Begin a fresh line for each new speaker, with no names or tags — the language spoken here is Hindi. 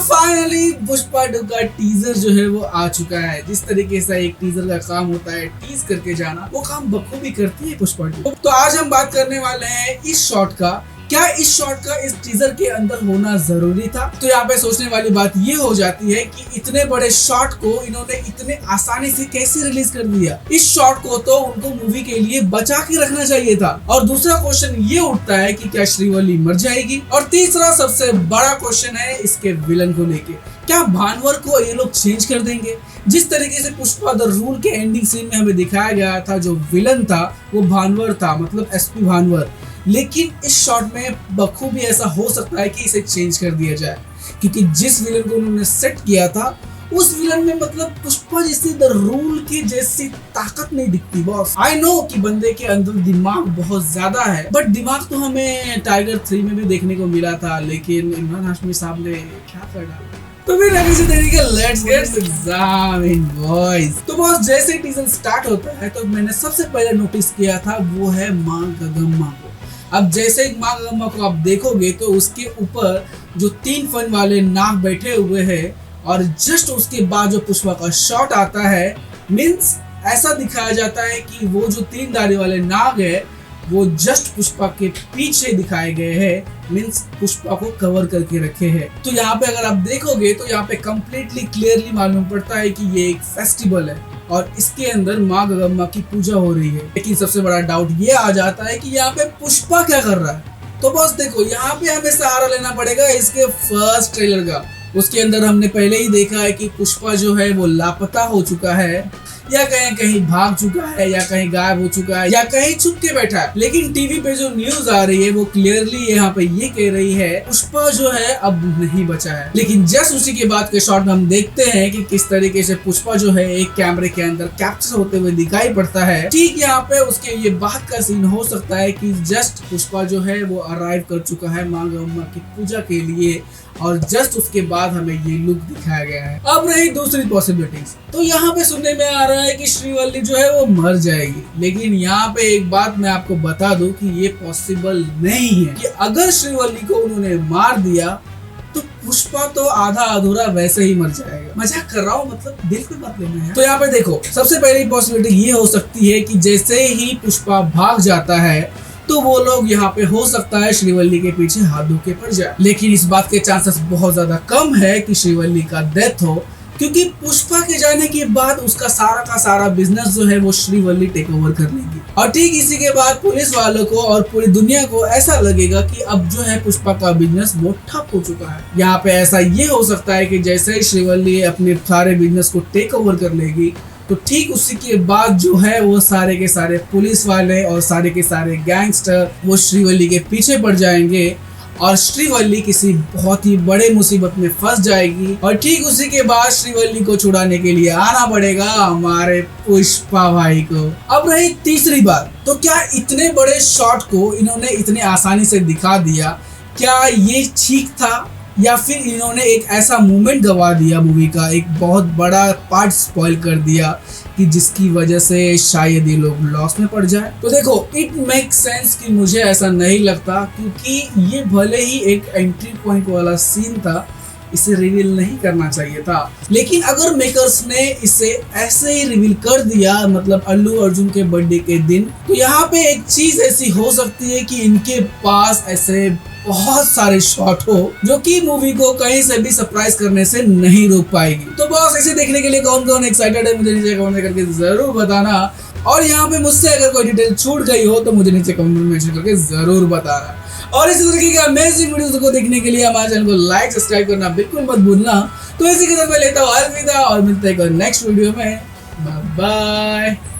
फाइनली पुष्पा 2 का टीजर जो है वो आ चुका है। जिस तरीके से एक टीजर का काम होता है टीज करके जाना, वो काम बखूबी करती है पुष्पा 2। तो आज हम बात करने वाले हैं इस शॉट का। क्या इस शॉट का इस टीजर के अंदर होना जरूरी था? तो यहाँ पे सोचने वाली बात ये हो जाती है कि इतने बड़े शॉट को इन्होंने इतने आसानी से कैसे रिलीज कर दिया। इस शॉट को तो उनको मूवी के लिए बचा के रखना चाहिए था। और दूसरा क्वेश्चन ये उठता है कि क्या श्रीवल्ली मर जाएगी? और तीसरा सबसे बड़ा क्वेश्चन है इसके विलन को लेके, क्या भानवर को ये लोग चेंज कर देंगे? जिस तरीके से पुष्पा द रूल के एंडिंग सीन में हमें दिखाया गया था, जो विलन था वो भानवर था, मतलब एसपी भानवर। लेकिन इस शॉट में बखूबी ऐसा हो सकता है कि इसे चेंज कर दिया जाए, क्योंकि जिस विलन को उन्होंने सेट किया था उस विलन में मतलब पुष्पा जैसी द रूल की जैसी ताकत नहीं दिखती बॉस। आई नो कि बंदे के अंदर दिमाग बहुत ज्यादा है, बट दिमाग तो हमें टाइगर 3 में भी देखने को मिला था, लेकिन इमरान हाशमी साहब ने क्या कर डाला। तो फिर अभी से तरीके let's get exam in boys. तो बॉस जैसे टीजर स्टार्ट होता है तो मैंने सबसे पहले नोटिस किया था वो है माँ गगम्मा को। अब जैसे माँ गगम्मा को आप देखोगे तो उसके ऊपर जो 3 फन वाले नाग बैठे हुए हैं, और जस्ट उसके बाद जो पुष्पा का शॉट आता है, मीन्स ऐसा दिखाया जाता है कि वो जो 3 दाढ़ी वाले नाग है वो जस्ट पुष्पा के पीछे दिखाए गए हैं, मीन्स पुष्पा को कवर करके रखे हैं। तो यहाँ पे अगर आप देखोगे तो यहाँ पे कंप्लीटली क्लियरली मालूम पड़ता है कि ये एक फेस्टिवल है और इसके अंदर माँ गगम्मा की पूजा हो रही है। लेकिन सबसे बड़ा डाउट ये आ जाता है कि यहाँ पे पुष्पा क्या कर रहा है। तो बस देखो, यहाँ पे हमें सहारा लेना पड़ेगा इसके फर्स्ट ट्रेलर का। उसके अंदर हमने पहले ही देखा है कि पुष्पा जो है वो लापता हो चुका है, या कहीं भाग चुका है, या कहीं गायब हो चुका है, या कहीं छुप के बैठा है। लेकिन टीवी पे जो न्यूज आ रही है वो क्लियरली यहाँ पे ये कह रही है पुष्पा जो है अब नहीं बचा है। लेकिन जस्ट उसी के बाद के शॉट में हम देखते हैं कि किस तरीके से पुष्पा जो है एक कैमरे के अंदर कैप्चर होते हुए दिखाई पड़ता है। ठीक यहाँ पे उसके ये बात का सीन हो सकता है कि जस्ट पुष्पा जो है वो अराइव कर चुका है माँ गगम्मा की पूजा के लिए, और जस्ट उसके बाद हमें ये लुक दिखाया गया है। अब रही दूसरी पॉसिबिलिटीज, तो यहाँ पे सुनने में आ रहा है कि श्रीवल्ली जो है वो मर जाएगी। लेकिन यहाँ पे एक बात मैं आपको बता दूं कि ये पॉसिबल नहीं है कि अगर श्रीवल्ली को उन्होंने मार दिया तो पुष्पा तो आधा अधूरा वैसे ही मर जाएगा। मजाक कर रहा हूँ, मतलब दिल पे मत लेना है। तो यहाँ पे देखो, सबसे पहली पॉसिबिलिटी ये हो सकती है कि जैसे ही पुष्पा भाग जाता है तो वो लोग यहाँ पे हो सकता है श्रीवल्ली के पीछे हाथ धोके पड़ जाए। लेकिन इस बात के चांसेस बहुत ज्यादा कम है कि श्रीवल्ली का डेथ हो, क्योंकि पुष्पा के जाने के बाद उसका सारा का सारा बिजनेस जो है वो श्रीवल्ली टेक ओवर कर लेगी। और ठीक इसी के बाद पुलिस वालों को और पूरी दुनिया को ऐसा लगेगा कि अब जो है पुष्पा का बिजनेस वो ठप हो चुका है। यहाँ पे ऐसा ये हो सकता है कि जैसे ही श्रीवल्ली अपने सारे बिजनेस को टेक ओवर कर लेगी तो ठीक उसी के बाद जो है वो सारे के सारे पुलिस वाले और सारे के सारे गैंगस्टर वो श्रीवल्ली के पीछे पड़ जाएंगे और श्रीवल्ली किसी बहुत ही बड़े मुसीबत में फंस जाएगी। और ठीक उसी के बाद श्रीवल्ली को छुड़ाने के लिए आना पड़ेगा हमारे पुष्पा भाई को। अब रही तीसरी बात, तो क्या इतने बड़े शॉट को इन्होंने इतने आसानी से दिखा दिया, क्या ये ठीक था, या फिर इन्होंने एक ऐसा मोमेंट गवा दिया, मूवी का एक बहुत बड़ा पार्ट स्पॉइल कर दिया कि जिसकी वजह से शायद ये लोग लॉस में पड़ जाए। तो देखो, इट मेक सेंस कि मुझे ऐसा नहीं लगता, क्योंकि ये भले ही एक एंट्री पॉइंट वाला सीन था, इसे रिवील नहीं करना चाहिए था। लेकिन अगर मेकर्स ने इसे ऐसे ही रिवील कर दिया, मतलब अल्लू अर्जुन के बर्थडे के दिन, तो यहाँ पे एक चीज ऐसी हो सकती है कि इनके पास ऐसे बहुत सारे शॉट हो जो कि मूवी को कहीं से भी सरप्राइज करने से नहीं रोक पाएगी। तो बॉस, इसे देखने के लिए कौन कौन एक्साइटेड है मुझे नीचे कमेंट करके जरूर बताना। और यहाँ पे मुझसे अगर कोई डिटेल छूट गई हो तो मुझे नीचे कमेंट में मेंशन करके जरूर बताना। और इसी तरीके के अमेजिंग वीडियोस को देखने के लिए हमारे चैनल को लाइक सब्सक्राइब करना बिल्कुल मत भूलना। तो इसी के साथ मैं लेता हूँ अलविदा और मिलते हैं नेक्स्ट वीडियो में। Bye bye.